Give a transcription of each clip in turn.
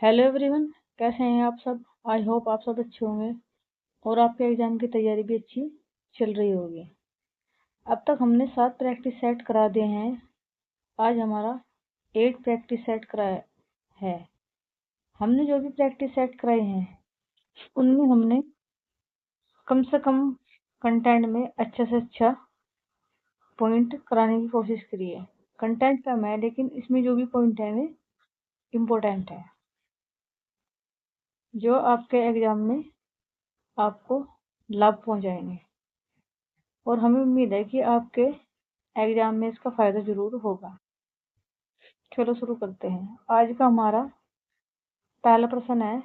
Hello everyone, कैसे हैं आप सब। आई होप आप सब अच्छे होंगे और आपके एग्जाम की तैयारी भी अच्छी चल रही होगी। अब तक हमने 7 प्रैक्टिस सेट करा दिए हैं। आज हमारा 8 प्रैक्टिस सेट कराया है। हमने जो भी प्रैक्टिस सेट कराए हैं उनमें हमने कम से कम कंटेंट में अच्छा से अच्छा पॉइंट कराने की कोशिश करी है। कंटेंट कम है लेकिन इसमें जो भी पॉइंट है वे इम्पोर्टेंट है, जो आपके एग्जाम में आपको लाभ पहुंचाएंगे और हमें उम्मीद है कि आपके एग्जाम में इसका फायदा जरूर होगा। चलो शुरू करते हैं। आज का हमारा पहला प्रश्न है,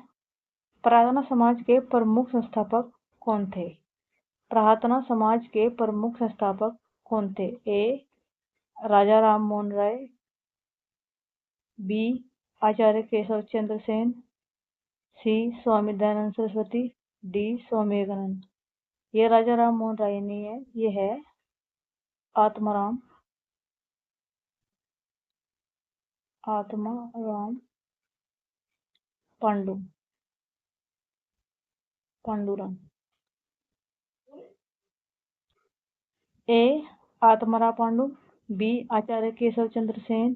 प्रार्थना समाज के प्रमुख संस्थापक कौन थे। प्रार्थना समाज के प्रमुख संस्थापक कौन थे। ए राजा राम मोहन राय, बी आचार्य केशव चंद्र सेन, सी स्वामी दयानंद सरस्वती, डी स्वामी विवेकानंद। ये राजा राम मोहन राय नहीं है, ये है आत्माराम पांडुरंग। ए आत्माराम पांडु, बी आचार्य केशव चंद्र सेन,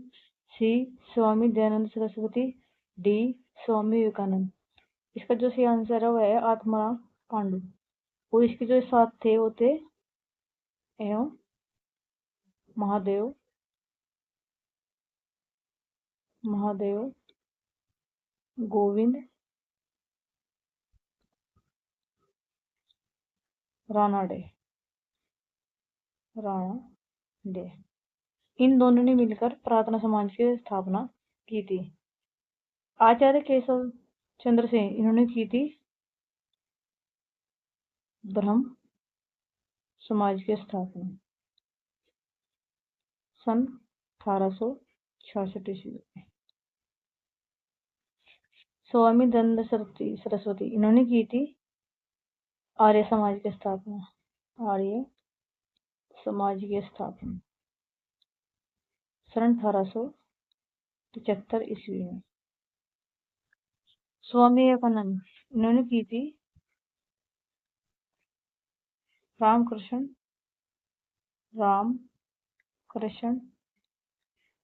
सी स्वामी दयानंद सरस्वती, डी स्वामी विवेकानंद। इसका जो सही आंसर है वो है आत्माराम पांडु। और इसके जो साथ थे वो थे एवं महादेव गोविंद रानाडे। इन दोनों ने मिलकर प्रार्थना समाज की स्थापना की थी। आचार्य केशव चंद्र सेन इन्होंने की थी ब्रह्म समाज की स्थापना सन 1866 ईस्वी में। स्वामी दयानंद सरस्वती इन्होंने की थी आर्य समाज की स्थापना। आर्य समाज की स्थापना सन 1875 ईस्वी में। स्वामी विवेकानंद इन्होंने की थी रामकृष्ण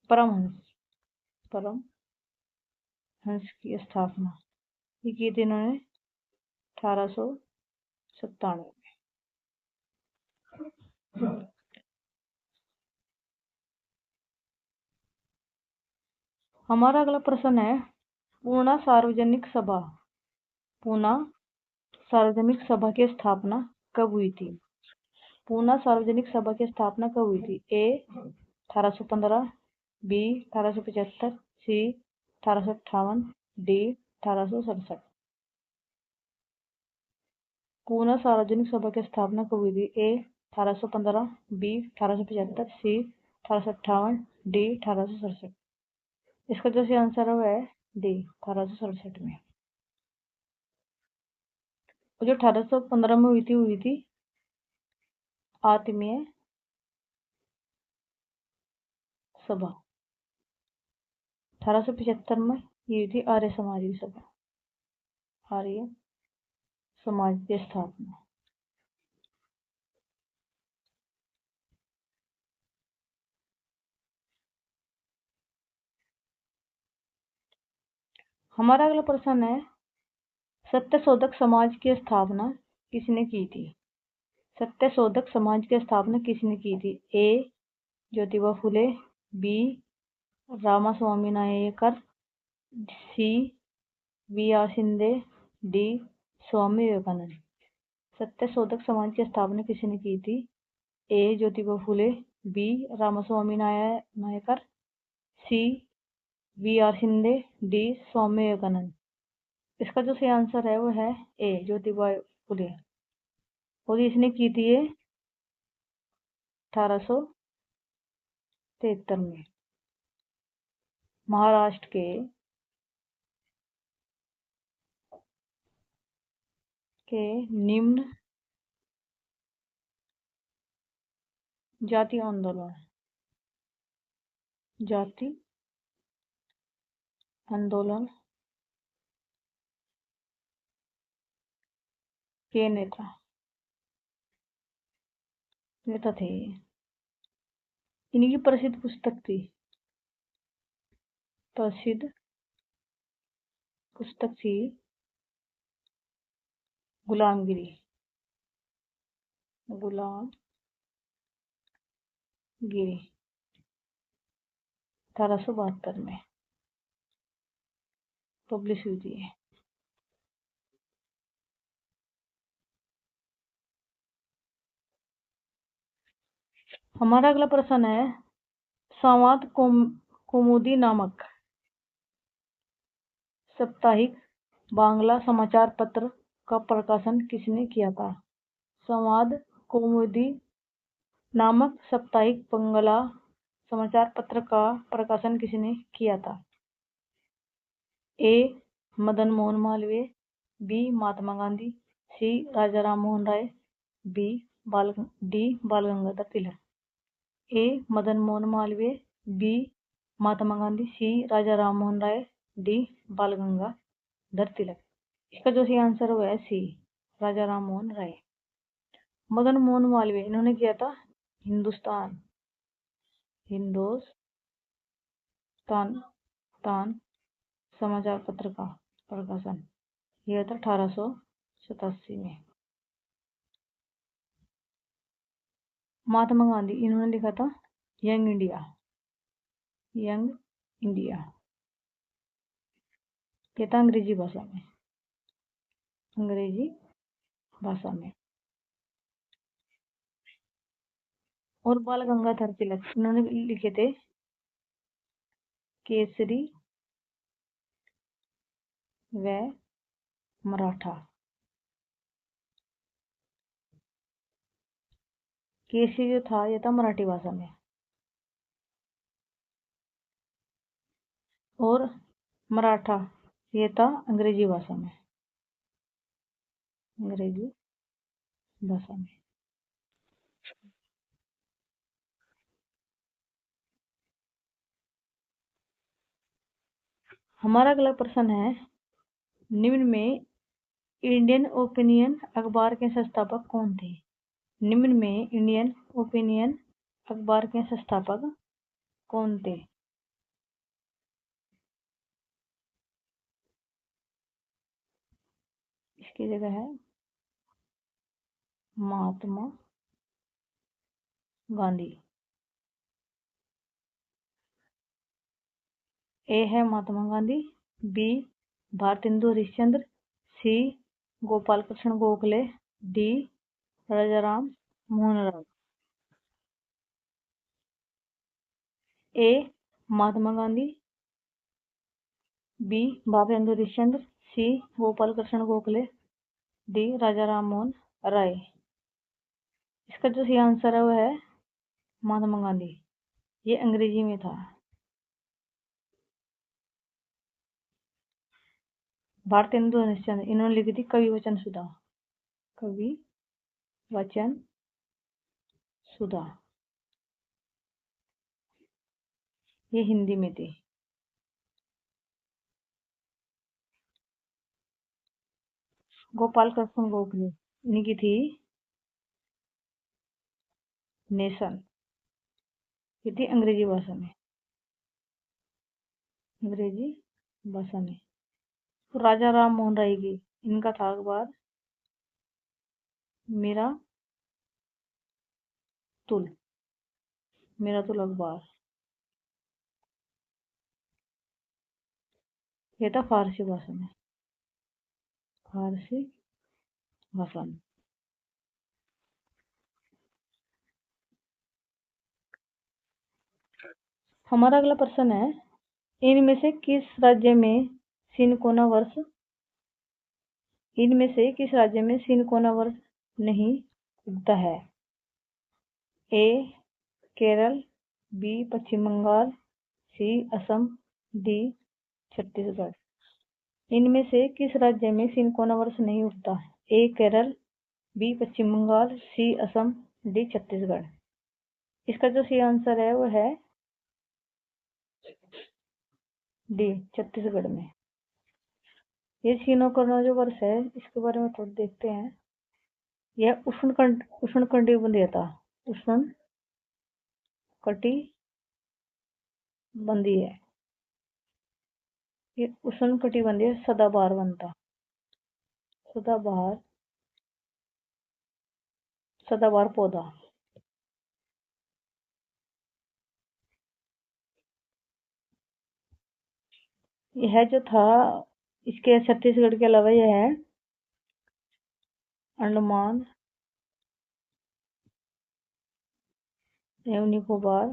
परमहंस की स्थापना ये की थी इन्होंने 1897 में। हमारा अगला प्रश्न है, पूना सार्वजनिक सभा की स्थापना कब हुई थी। पूना सार्वजनिक सभा की स्थापना कब हुई थी। ए 1815, बी 1875, सी 1858, डी 1867। पूना सार्वजनिक सभा की स्थापना कब हुई थी। ए 1815, बी 1875, सी 1858, डी 1867। इसका जो सही आंसर है वो है डी 1867 में। जो 1815 में हुई थी आत्मीय सभा। 1875 में ये थी आर्य समाज की सभा, आर्य समाज की स्थापना। हमारा अगला प्रश्न है, सत्यशोधक समाज की स्थापना किसने की थी। सत्यशोधक समाज की स्थापना किसने की थी। A Jyotiba Phule, B Ramaswami Naicker, C V R Shinde, D Swami Vivekananda. Satyashodhak Samaj की स्थापना किसने की थी। A Jyotiba Phule, B Ramaswami Naicker, C V R Shinde, D Swami Vivekananda. इसका जो सही आंसर है वो है ए ज्योतिबा फुले। और इसने की थी ये 1873 में महाराष्ट्र के निम्न जाति आंदोलन के नेता नेता थे। इनकी प्रसिद्ध पुस्तक थी, प्रसिद्ध पुस्तक थी गुलामगिरी, गुलामगिरी 1872 में पब्लिश हुई थी। हमारा अगला प्रश्न है, संवाद कौमुदी नामक साप्ताहिक बांग्ला समाचार पत्र का प्रकाशन किसने किया था? संवाद कौमुदी नामक साप्ताहिक बांग्ला समाचार पत्र का प्रकाशन किसने किया था? ए मदन मोहन मालवीय, बी महात्मा गांधी, सी राजा राम मोहन राय, डी बाल गंगाधर तिलक। ए मदन मोहन मालवीय, बी महात्मा गांधी, सी राजा राम मोहन राय, डी बाल गंगाधर तिलक। इसका जो सही आंसर हुआ है सी राजा राम मोहन राय। मदन मोहन मालवीय इन्होंने किया था हिंदुस्तान समाचार पत्र का प्रकाशन, यह था 1887 में। महात्मा गांधी इन्होंने लिखा था यंग इंडिया, ये था अंग्रेजी भाषा में। और बाल गंगाधर तिलक इन्होंने लिखे थे केसरी व मराठा। केसरी जो था यह था मराठी भाषा में, और मराठा ये था अंग्रेजी भाषा में। हमारा अगला प्रश्न है, निम्न में इंडियन ओपिनियन अखबार के संस्थापक कौन थे? निम्न में इंडियन ओपिनियन अखबार के संस्थापक कौन थे? इसकी जगह है महात्मा गांधी। ए है महात्मा गांधी, बी भारतेंदु हरिश्चंद्र, सी गोपाल कृष्ण गोखले, डी राजाराम मोहन राय। ए महात्मा गांधी, बी भारतेंदु हरिश्चंद्र, सी गोपाल कृष्ण गोखले, डी राजाराम मोहन राय। इसका जो सही आंसर है वह है महात्मा गांधी, ये अंग्रेजी में था। भारतेंदु हरिश्चंद्र इन्होंने लिखी थी कवि वचन सुधा, ये हिंदी में थी। गोपाल कृष्ण गोखले इनकी थी नेशन, ये थी अंग्रेजी भाषा में। तो राजा राम मोहन राय की इनका था अखबार मेरा तुल अखबार, ये था फारसी भाषा में। हमारा अगला प्रश्न है, इनमें से किस राज्य में सिनकोना वर्ष नहीं उगता है? ए केरल, बी पश्चिम बंगाल, सी असम, डी छत्तीसगढ़। इनमें से किस राज्य में सिनकोना वर्ष नहीं उगता? ए केरल, बी पश्चिम बंगाल, सी असम, डी छत्तीसगढ़। इसका जो सही आंसर है वो है डी छत्तीसगढ़ में। ये सिनकोना जो वर्ष है इसके बारे में थोड़ा देखते हैं। यह उष्णकटिबंधीय था। उष्णकटिबंधीय, ये उष्णकटिबंधीय सदाबहार वन था। सदाबहार पौधा। यह जो था, इसके छत्तीसगढ़ के अलावा यह है अंडमान एवं निकोबार,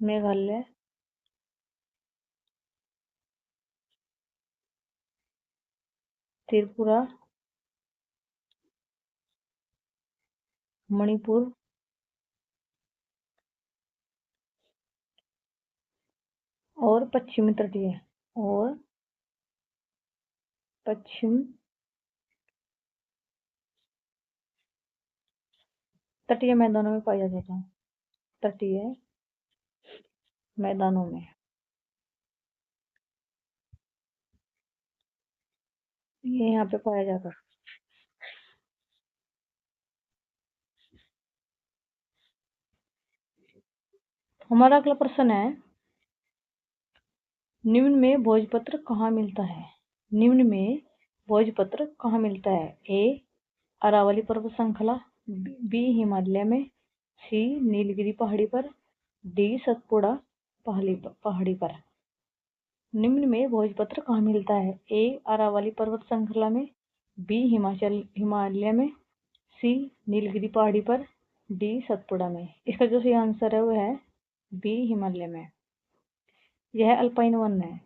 मेघालय, त्रिपुरा, मणिपुर और पश्चिमी तटीय मैदानों में पाया जाता है। तटीय मैदानों में ये यहाँ पे पाया जाता है। हमारा अगला प्रश्न है, निम्न में भोजपत्र कहाँ मिलता है? निम्न में भोजपत्र कहाँ मिलता है? ए, अरावली पर्वत श्रृंखला, बी, हिमालय में, सी, नीलगिरी पहाड़ी पर, डी, सतपुड़ा पहाड़ी पर। निम्न में भोजपत्र कहाँ मिलता है? ए, अरावली पर्वत श्रृंखला में, बी, हिमालय में, सी, नीलगिरी पहाड़ी पर, डी, सतपुड़ा में। इसका जो सही आंसर है वो है बी, हिमालय में। यह अल्पाइन वन है।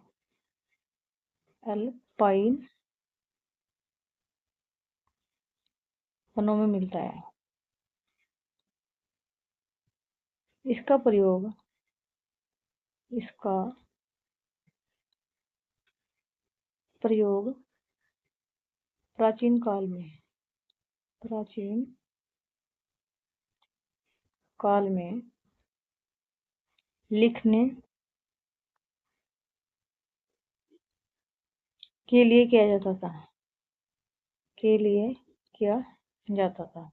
अल्पाइन वनों में मिलता है। इसका प्रयोग प्राचीन काल में लिखने के लिए किया जाता था।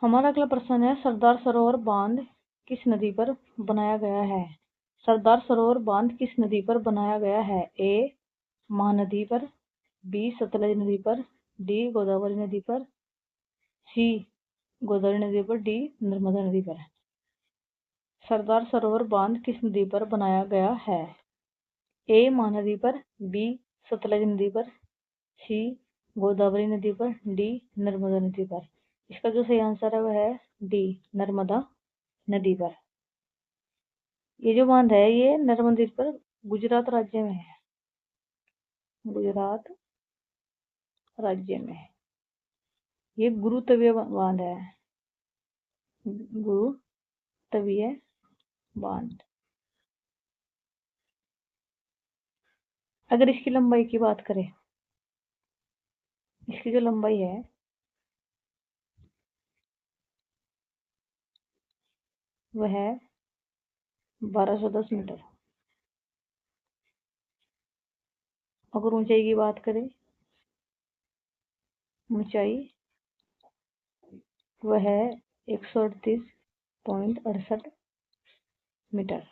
हमारा अगला प्रश्न है, सरदार सरोवर बांध किस नदी पर बनाया गया है? सरदार सरोवर बांध किस नदी पर बनाया गया है? ए, महानदी पर, बी, सतलज नदी पर, डी, गोदावरी नदी पर, सी, गोदावरी नदी पर, डी, नर्मदा नदी पर। सरदार सरोवर बांध किस नदी पर बनाया गया है? ए, महानदी पर, बी, सतलज नदी पर, सी, गोदावरी नदी पर, डी, नर्मदा नदी पर। इसका जो सही आंसर है वह है डी, नर्मदा नदी पर। ये जो बांध है ये नर्मदा नदी पर गुजरात राज्य में है। ये गुरुत्वीय बांध है। गुरुत्वीय बांध। अगर इसकी लंबाई की बात करें, इसकी जो लंबाई है वह है 1210 मीटर। अगर ऊंचाई की बात करें, ऊंचाई वह है 138.68 मीटर।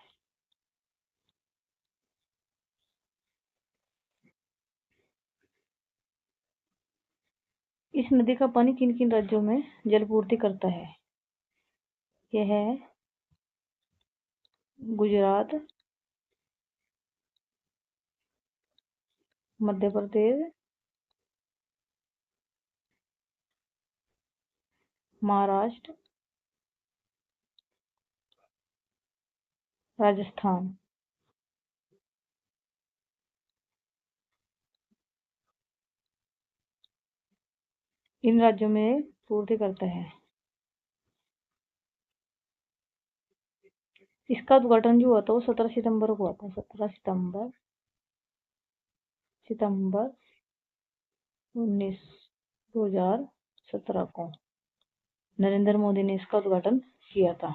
इस नदी का पानी किन किन राज्यों में जलपूर्ति करता है? यह है गुजरात, मध्य प्रदेश, महाराष्ट्र, राजस्थान। इन राज्यों में पूर्ति करता है। इसका उद्घाटन जो हुआ था वो 17 सितंबर को हुआ था। 17 सितंबर 2017 को। नरेंद्र मोदी ने इसका उद्घाटन किया था।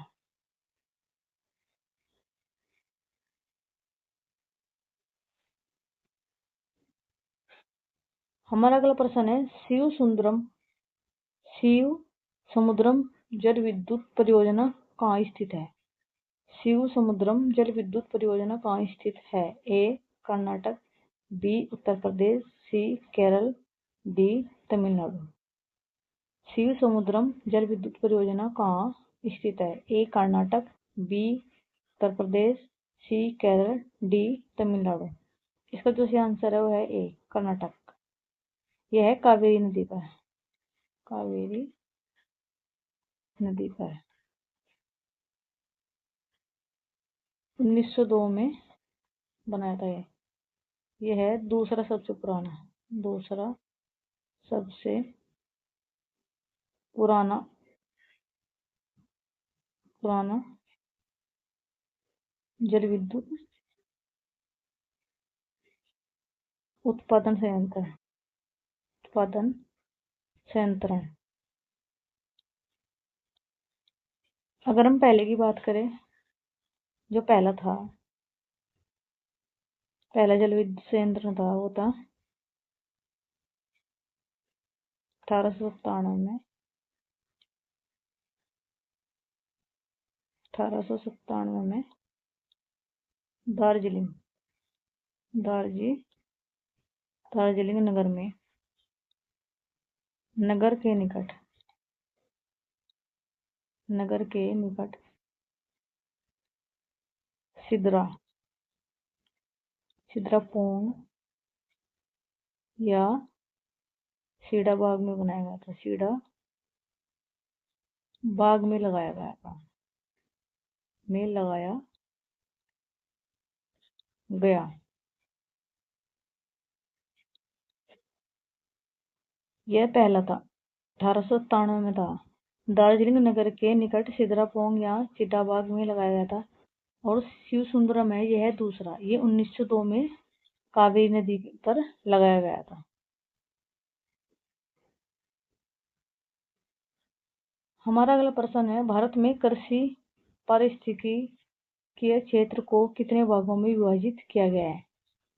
हमारा अगला प्रश्न है, शिव समुद्रम जल विद्युत परियोजना कहाँ स्थित है? शिव समुद्रम जल विद्युत परियोजना कहाँ स्थित है? ए कर्नाटक, बी उत्तर प्रदेश, सी केरल, डी तमिलनाडु। शिव समुद्रम जल विद्युत परियोजना कहाँ स्थित है? ए कर्नाटक, बी उत्तर प्रदेश, सी केरल, डी तमिलनाडु। इसका जो सही आंसर है वो है ए कर्नाटक। यह है कावेरी नदी पर, कावेरी नदी पर 1902 में बनाया था। ये है दूसरा सबसे पुराना जल विद्युत उत्पादन संयंत्र है। अगर हम पहले की बात करें, जो पहला जल विद्युत संयंत्र था वो था 1897 में 1897 में दार्जिलिंग नगर में, नगर के निकट सिद्रापूर या सीडा बाग में बनाया गया था। सीडा बाग में लगाया गया। यह पहला था, 1897 में था। दार्जिलिंग नगर के निकट सिद्रापोंग या चिटाबाग में लगाया गया था। और शिव सुंदरम है, यह दूसरा, ये 1902 में कावेरी नदी पर लगाया गया था। हमारा अगला प्रश्न है, भारत में कृषि पारिस्थितिकीय क्षेत्र को कितने भागों में विभाजित किया गया है?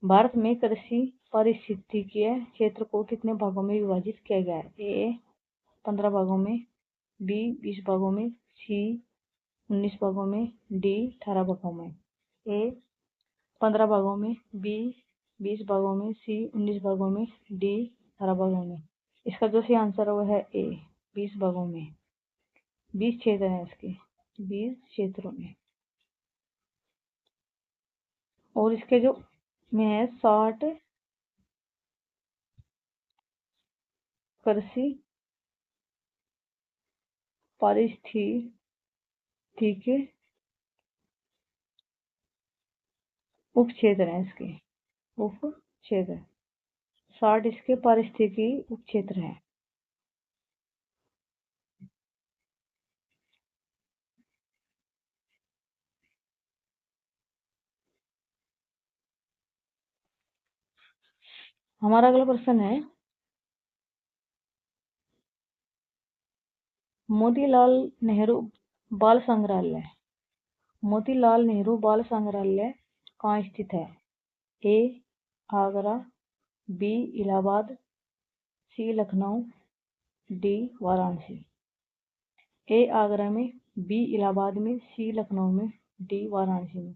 भारत में कृषि पारिस्थितिकीय क्षेत्र को कितने भागों में विभाजित किया गया है? ए 15 भागों में, बी 20 भागों में, सी 19 भागों में, डी 18 भागों में। ए 15 भागों में, बी 20 भागों में, सी 19 भागों में, डी 18 भागों में। इसका जो सही आंसर है वो है ए 20 भागों में। 20 क्षेत्र हैं इसके, 20 क्षेत्रों में। और इसके जो में है 60 कृषि पारिस्थितिक उप क्षेत्र हैं इसके, उप क्षेत्र 60 इसके पारिस्थितिकी उप क्षेत्र हैं। हमारा अगला प्रश्न है, मोतीलाल नेहरू बाल संग्रहालय कहाँ स्थित है? ए आगरा, बी इलाहाबाद, सी लखनऊ, डी वाराणसी। ए आगरा में, बी इलाहाबाद में, सी लखनऊ में, डी वाराणसी में।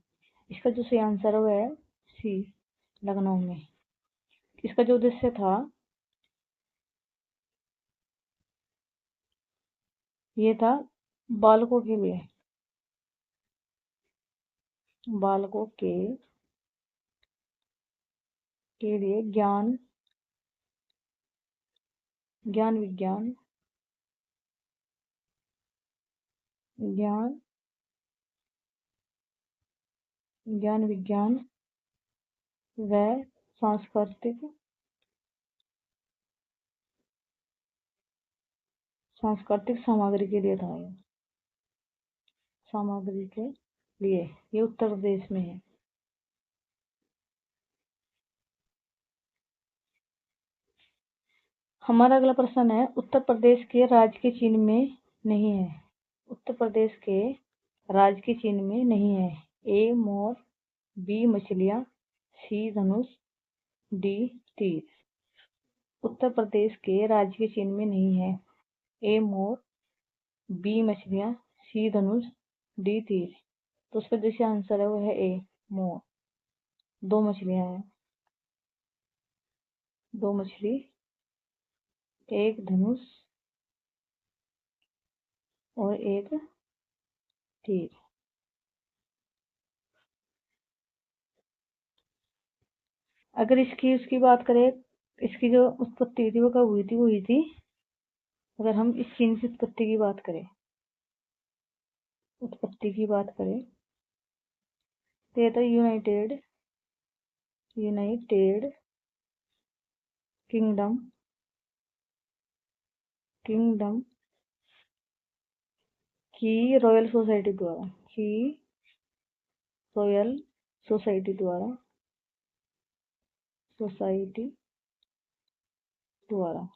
इसका जो सही आंसर है वो है सी लखनऊ में। इसका जो उद्देश्य था ये था बालकों के लिए ज्ञान विज्ञान व सांस्कृतिक सामग्री के लिए था। ये उत्तर प्रदेश में है। हमारा अगला प्रश्न है, उत्तर प्रदेश के राजकीय चिन्ह में नहीं है। उत्तर प्रदेश के राजकीय चिन्ह में नहीं है। ए मोर, बी मछलियाँ, सी धनुष, डी तीर। उत्तर प्रदेश के राजकीय चिन्ह में नहीं है। ए मोर, बी मछलियाँ, सी धनुष, डी तीर। तो उसका जो आंसर है वो है ए मोर। दो मछलियाँ हैं, दो मछली, एक धनुष और एक तीर। अगर इसकी उसकी बात करें, इसकी जो उत्पत्ति थी वो कब हुई थी? वो हुई थी, अगर हम इस चीन की उत्पत्ति की बात करें, तो ये तो यूनाइटेड किंगडम की रॉयल सोसाइटी द्वारा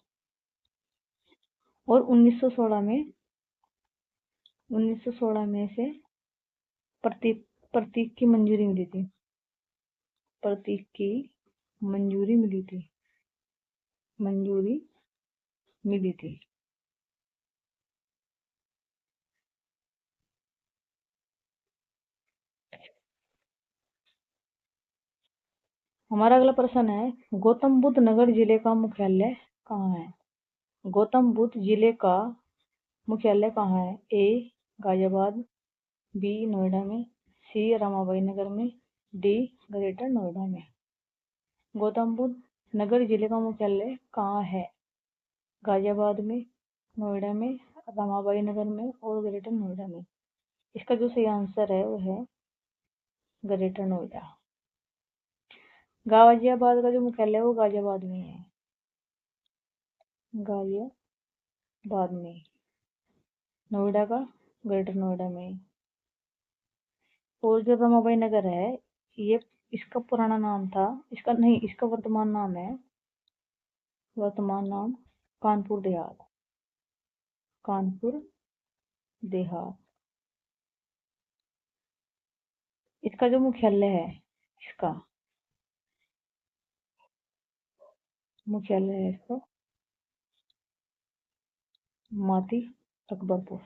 और 1916 में से प्रतीक की मंजूरी मिली थी। मंजूरी मिली थी। हमारा अगला प्रश्न है, गौतम बुद्ध नगर जिले का मुख्यालय कहाँ है? गौतम बुद्ध जिले का मुख्यालय कहाँ है? ए गाजियाबाद, बी नोएडा में, सी रामाबाई नगर में, डी ग्रेटर नोएडा में। गौतम बुद्ध नगर जिले का मुख्यालय कहाँ है? गाजियाबाद में, नोएडा में, रामाबाई नगर में और ग्रेटर नोएडा में। इसका जो सही आंसर है वो है ग्रेटर नोएडा। गाजियाबाद का जो मुख्यालय है वो गाजियाबाद में है। गाजियाबाद में। नोएडा का ग्रेटर नोएडा में। और जो रमाबाई नगर है, ये इसका पुराना नाम था, इसका वर्तमान नाम है, कानपुर देहात। इसका जो मुख्यालय है, इसका माती अकबरपुर।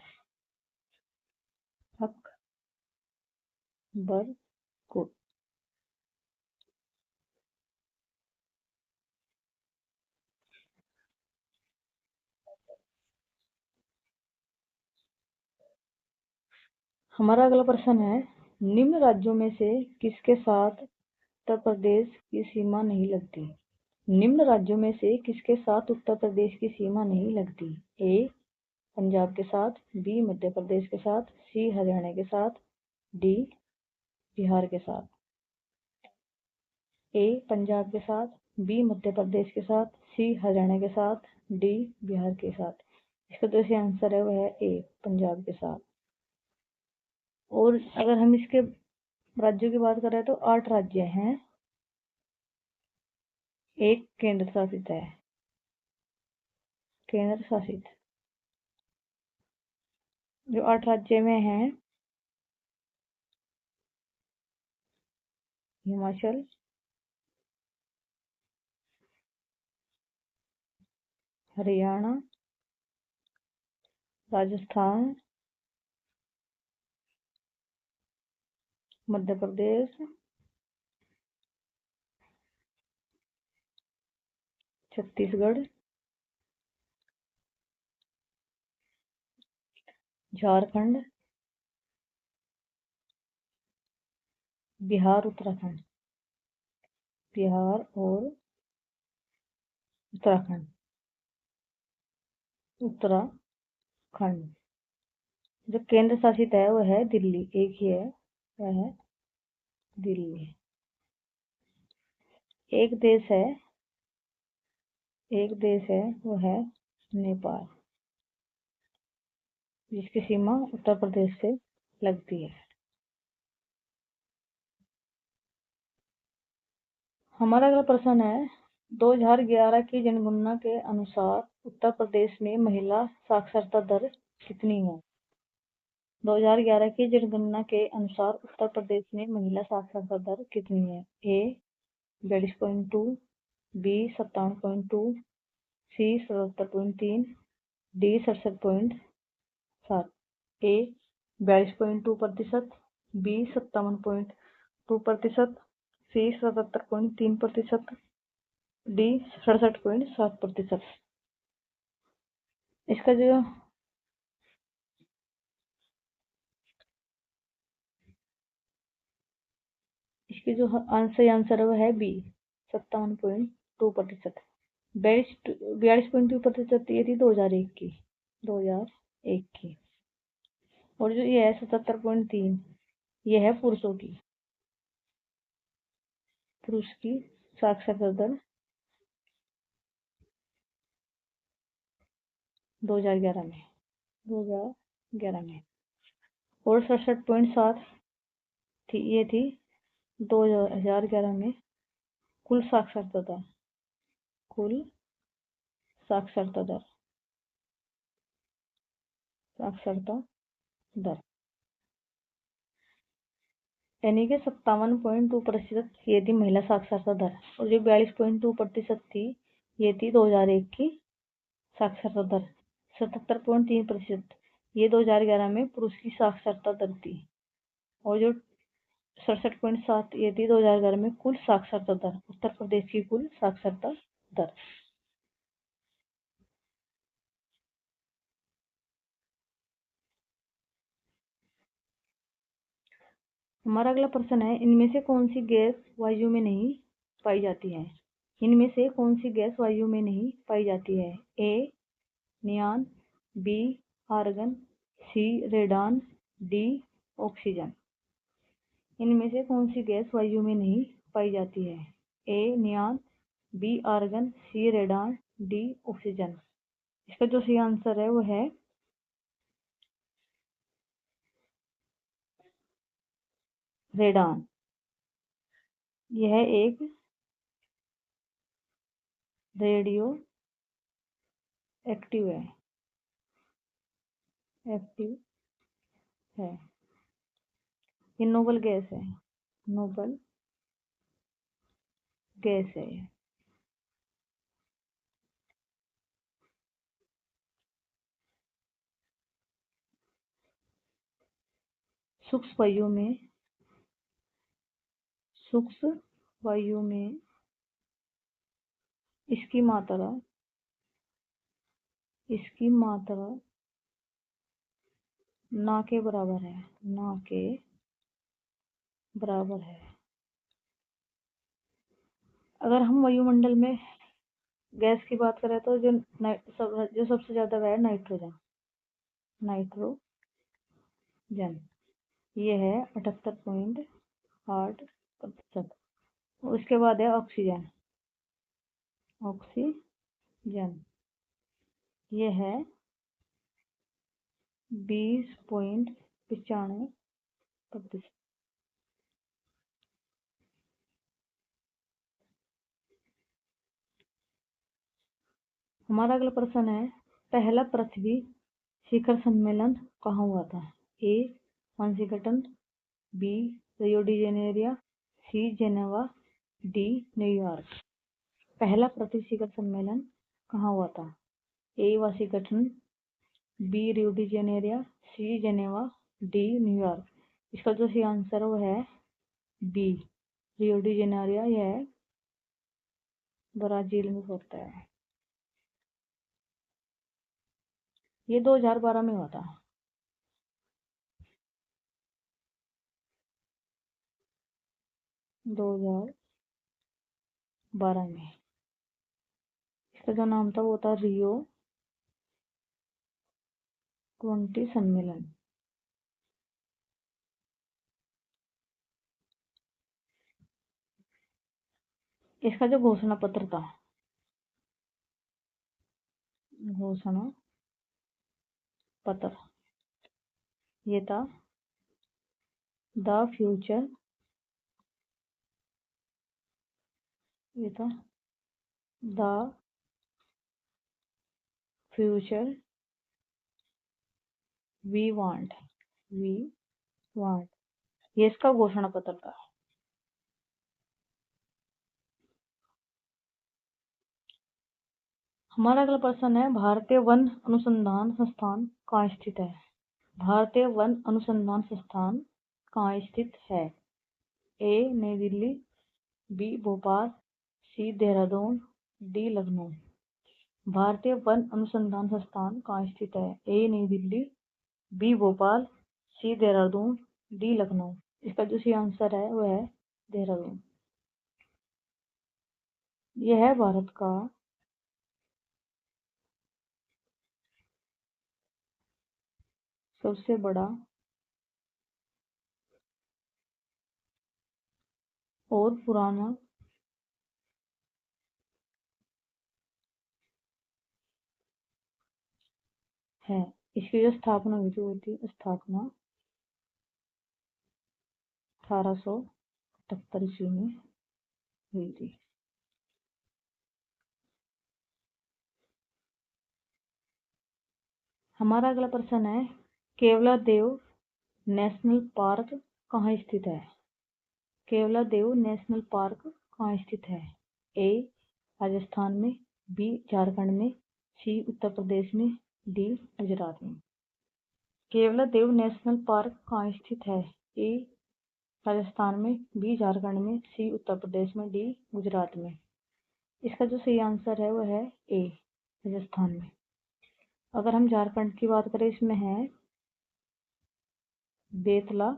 हमारा अगला प्रश्न है, निम्न राज्यों में से किसके साथ उत्तर प्रदेश की सीमा नहीं लगती? निम्न राज्यों में से किसके साथ उत्तर प्रदेश की सीमा नहीं लगती? ए पंजाब के साथ, बी मध्य प्रदेश के साथ, सी हरियाणा के साथ, डी बिहार के साथ। ए पंजाब के साथ, बी मध्य प्रदेश के साथ, सी हरियाणा के साथ, डी बिहार के साथ। इसका जो सही आंसर है वह है ए पंजाब के साथ। और अगर हम इसके राज्यों की बात करें तो 8 राज्य हैं, एक केंद्र शासित है। जो 8 राज्य में हैं, हिमाचल, हरियाणा, राजस्थान, मध्य प्रदेश, छत्तीसगढ़, झारखंड, बिहार और उत्तराखंड। जो केंद्र शासित है वो है दिल्ली, एक ही है, वह है दिल्ली। एक देश है वो है नेपाल, जिसकी सीमा उत्तर प्रदेश से लगती है। हमारा अगला प्रश्न है, 2011 की जनगणना के अनुसार उत्तर प्रदेश में महिला साक्षरता दर कितनी है? 2011 की जनगणना के अनुसार उत्तर प्रदेश में महिला साक्षरता दर कितनी है? ए 42.2, बी 57.2, सी 77.3, डी 67.7। ए 42.2%, बी 57.2%, सी 77.3%, डी 67.7%। इसका जो इसकी जो सही आंसर है वो है बी 57.2%। 42.2% ये थी 2001 की। और जो ये है 77.3 ये है पुरुषों की। पुरुष की साक्षरता दर 2011 में 2011 में। और 67.7 थी ये थी 2011 में कुल साक्षरता दर। कुल साक्षरता दर साक्षरता दर यानी कि 57.2% ये थी महिला साक्षरता दर। और जो 42.2% थी ये थी 2001 की साक्षरता दर। 77.3% ये 2011 में पुरुष की साक्षरता दर थी। और जो 67.7 ये थी 2011 में कुल साक्षरता दर, उत्तर प्रदेश की कुल साक्षरता दर। हमारा अगला प्रश्न है, इनमें से कौन सी गैस वायु में नहीं पाई जाती है? इनमें से कौन सी गैस वायु में नहीं पाई जाती है? ए नियॉन, बी आर्गन, सी रेडान, डी ऑक्सीजन। इनमें से कौन सी गैस वायु में नहीं पाई जाती है? ए नियॉन, बी आर्गन, सी रेडान, डी ऑक्सीजन। इसका जो सही आंसर है वो है रेडान। यह एक रेडियो एक्टिव है। ये नोबल गैस है। नोबल गैस है। सूक्ष्म वायु में सूक्ष्म वायु में इसकी मात्रा ना के बराबर है। ना के बराबर है। अगर हम वायुमंडल में गैस की बात करें तो जो सबसे ज्यादा है नाइट्रोजन। ये है 78.8%। उसके बाद है ऑक्सीजन। ये है 20.95%। हमारा अगला प्रश्न है, पहला पृथ्वी शिखर सम्मेलन कहाँ हुआ था? A Washington, B Rio de Janeiro, C Geneva, D New York. पहला पृथ्वी शिखर सम्मेलन कहाँ हुआ था? A Washington, B Rio de Janeiro, C Geneva, D New York. इसका जो सही आंसर है वो है बी रियो डी जेनेरिया। यह ब्राजील में होता है। ये 2012 में हुआ था। 2012 में। इसका जो नाम था वो था रियो 20 सम्मेलन। इसका जो घोषणा पत्र था, घोषणा पत्र, ये था द फ्यूचर ये था the future we want, we want, ये इसका घोषणा पत्र था। हमारा अगला प्रश्न है, भारतीय वन अनुसंधान संस्थान कहाँ स्थित है? भारतीय वन अनुसंधान संस्थान कहाँ स्थित है? ए नई दिल्ली, बी भोपाल, सी देहरादून, डी लखनऊ। भारतीय वन अनुसंधान संस्थान कहाँ स्थित है? ए नई दिल्ली, बी भोपाल, सी देहरादून, डी लखनऊ। इसका जो सही आंसर है वह है देहरादून। यह है भारत का सबसे बड़ा और पुराना है। इसकी जो स्थापना हुई थी वो थी स्थापना 1878 ईस्वी में हुई थी। हमारा अगला प्रश्न है, केवला देव नेशनल पार्क कहाँ स्थित है? केवला देव नेशनल पार्क कहाँ स्थित है? ए राजस्थान में, बी झारखंड में, सी उत्तर प्रदेश में, डी गुजरात में। केवला देव नेशनल पार्क कहाँ स्थित है? ए राजस्थान में, बी झारखंड में, सी उत्तर प्रदेश में, डी गुजरात में। इसका जो सही आंसर है वह है ए राजस्थान में। अगर हम झारखंड की बात करें, इसमें है बेतला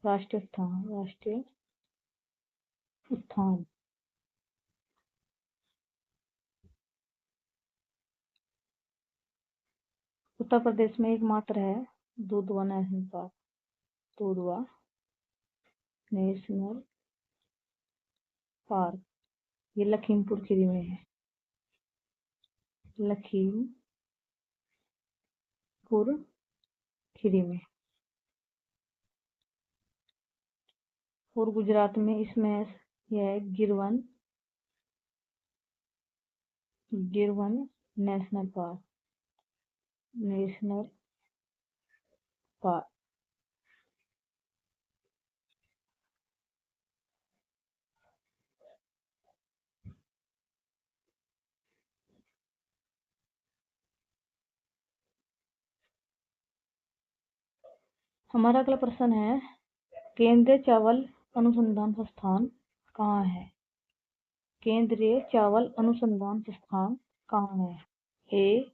राष्ट्रीय उद्यान। उत्तर प्रदेश में एकमात्र है Dudhwa national park, Dudhwa national park. ये लखीमपुर खीरी में है, लखीमपुर खीरी में। और गुजरात में इसमें यह गिरवन नेशनल पार्क। हमारा अगला प्रश्न है, केंद्रीय चावल अनुसंधान संस्थान कहाँ है? केंद्रीय चावल अनुसंधान संस्थान कहाँ है? ए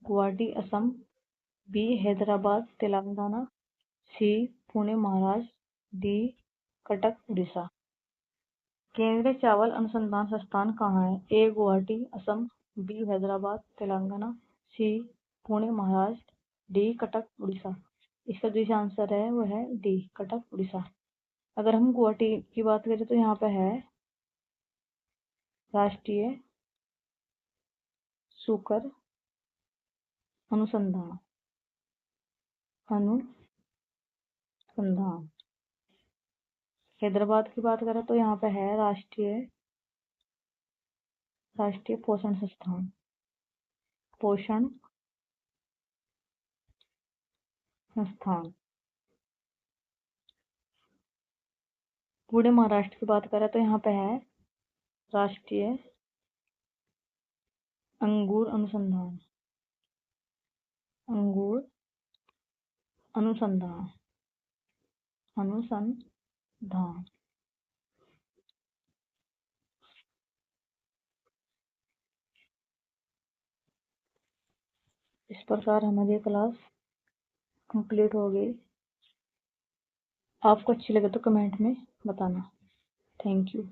गुवाहाटी असम, बी हैदराबाद तेलंगाना, सी पुणे महाराष्ट्र, डी कटक उड़ीसा। केंद्रीय चावल अनुसंधान संस्थान कहाँ है? ए गुवाहाटी असम, बी हैदराबाद तेलंगाना, सी पुणे महाराष्ट्र, डी कटक उड़ीसा। इसका जो आंसर है वो है डी कटक उड़ीसा। अगर हम गुवाहाटी की बात करें तो यहाँ पे है राष्ट्रीय शुगर अनुसंधान। हैदराबाद की बात करें तो यहाँ पे है राष्ट्रीय पोषण संस्थान। पुणे महाराष्ट्र की बात करें तो यहाँ पे है राष्ट्रीय अंगूर अनुसंधान। इस प्रकार हमारी क्लास कंप्लीट हो गई। आपको अच्छी लगे तो कमेंट में बताना। Thank you.